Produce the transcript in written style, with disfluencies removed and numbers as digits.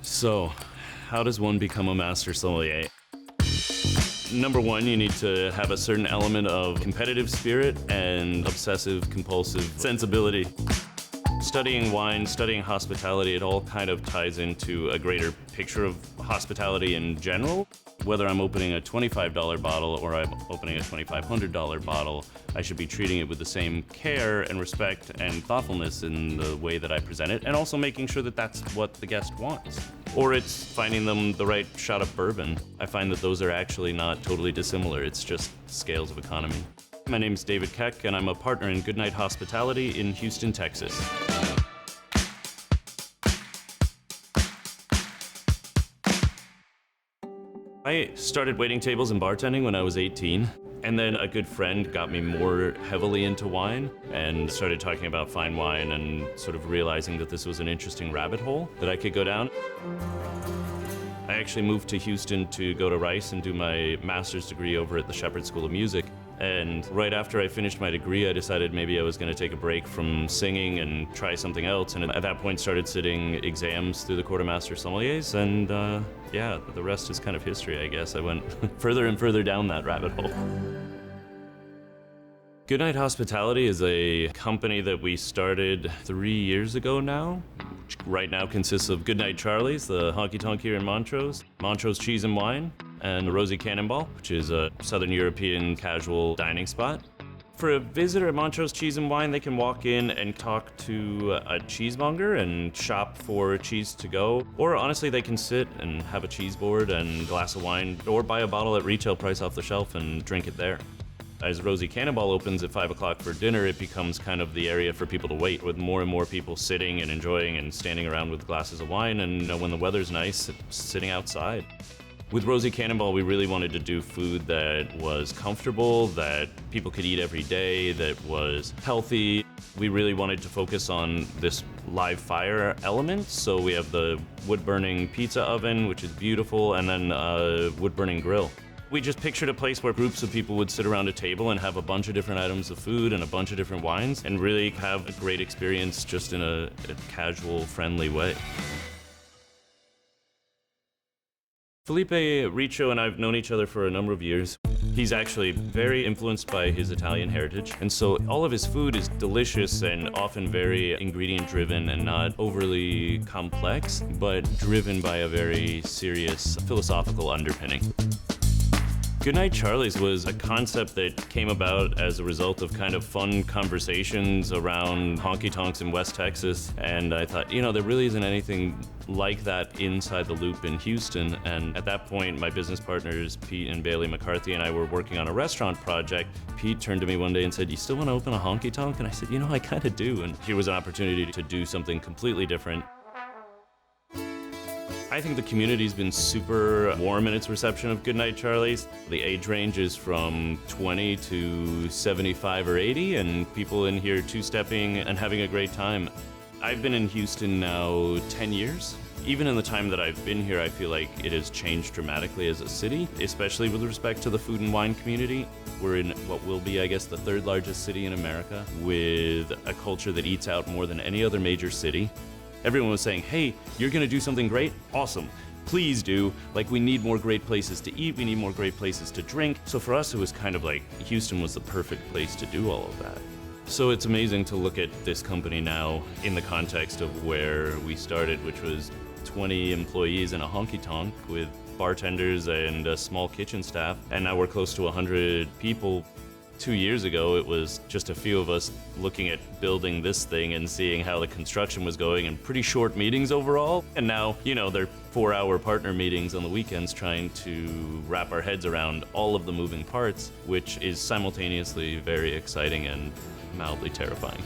So, how does one become a master sommelier? Number one, you need to have a certain element of competitive spirit and obsessive compulsive sensibility. Studying wine, studying hospitality, it all kind of ties into a greater picture of hospitality in general. Whether I'm opening a $25 bottle or I'm opening a $2,500 bottle, I should be treating it with the same care and respect and thoughtfulness in the way that I present it, and also making sure that that's what the guest wants. Or it's finding them the right shot of bourbon. I find that those are actually not totally dissimilar. It's just scales of economy. My name's David Keck, and I'm a partner in Goodnight Hospitality in Houston, Texas. I started waiting tables and bartending when I was 18, and then a good friend got me more heavily into wine and started talking about fine wine and sort of realizing that this was an interesting rabbit hole that I could go down. I actually moved to Houston to go to Rice and do my master's degree over at the Shepherd School of Music. And right after I finished my degree, I decided maybe I was going to take a break from singing and try something else. And at that point, started sitting exams through the Quartermaster Sommeliers. And yeah, the rest is kind of history, I guess. I went further and further down that rabbit hole. Goodnight Hospitality is a company that we started 3 years ago now. Which right now consists of Goodnight Charlie's, the honky-tonk here in Montrose, Montrose Cheese and Wine, and Rosie Cannonball, which is a Southern European casual dining spot. For a visitor at Montrose Cheese and Wine, they can walk in and talk to a cheesemonger and shop for cheese to go. Or honestly, they can sit and have a cheese board and a glass of wine, or buy a bottle at retail price off the shelf and drink it there. As Rosie Cannonball opens at 5 o'clock for dinner, it becomes kind of the area for people to wait, with more and more people sitting and enjoying and standing around with glasses of wine, and when the weather's nice, sitting outside. With Rosie Cannonball, we really wanted to do food that was comfortable, that people could eat every day, that was healthy. We really wanted to focus on this live fire element, so we have the wood-burning pizza oven, which is beautiful, and then a wood-burning grill. We just pictured a place where groups of people would sit around a table and have a bunch of different items of food and a bunch of different wines and really have a great experience just in a casual, friendly way. Felipe Riccio and I have known each other for a number of years. He's actually very influenced by his Italian heritage, and so all of his food is delicious and often very ingredient-driven and not overly complex, but driven by a very serious philosophical underpinning. Goodnight Charlie's was a concept that came about as a result of kind of fun conversations around honky-tonks in West Texas, and I thought, there really isn't anything like that inside the loop in Houston. And at that point, my business partners, Pete and Bailey McCarthy, and I were working on a restaurant project. Pete turned to me one day and said, "You still want to open a honky-tonk?" And I said, I kind of do. And here was an opportunity to do something completely different. I think the community's been super warm in its reception of Goodnight Charlie's. The age range is from 20 to 75 or 80, and people in here two-stepping and having a great time. I've been in Houston now 10 years. Even in the time that I've been here, I feel like it has changed dramatically as a city, especially with respect to the food and wine community. We're in what will be, I guess, the third largest city in America, with a culture that eats out more than any other major city. Everyone was saying, "Hey, you're gonna do something great? Awesome. Please do. We need more great places to eat, we need more great places to drink." So for us, it was kind of like Houston was the perfect place to do all of that. So it's amazing to look at this company now in the context of where we started, which was 20 employees in a honky-tonk with bartenders and a small kitchen staff, and now we're close to 100 people. 2 years ago, it was just a few of us looking at building this thing and seeing how the construction was going, and pretty short meetings overall. And now, they're 4-hour partner meetings on the weekends trying to wrap our heads around all of the moving parts, which is simultaneously very exciting and mildly terrifying.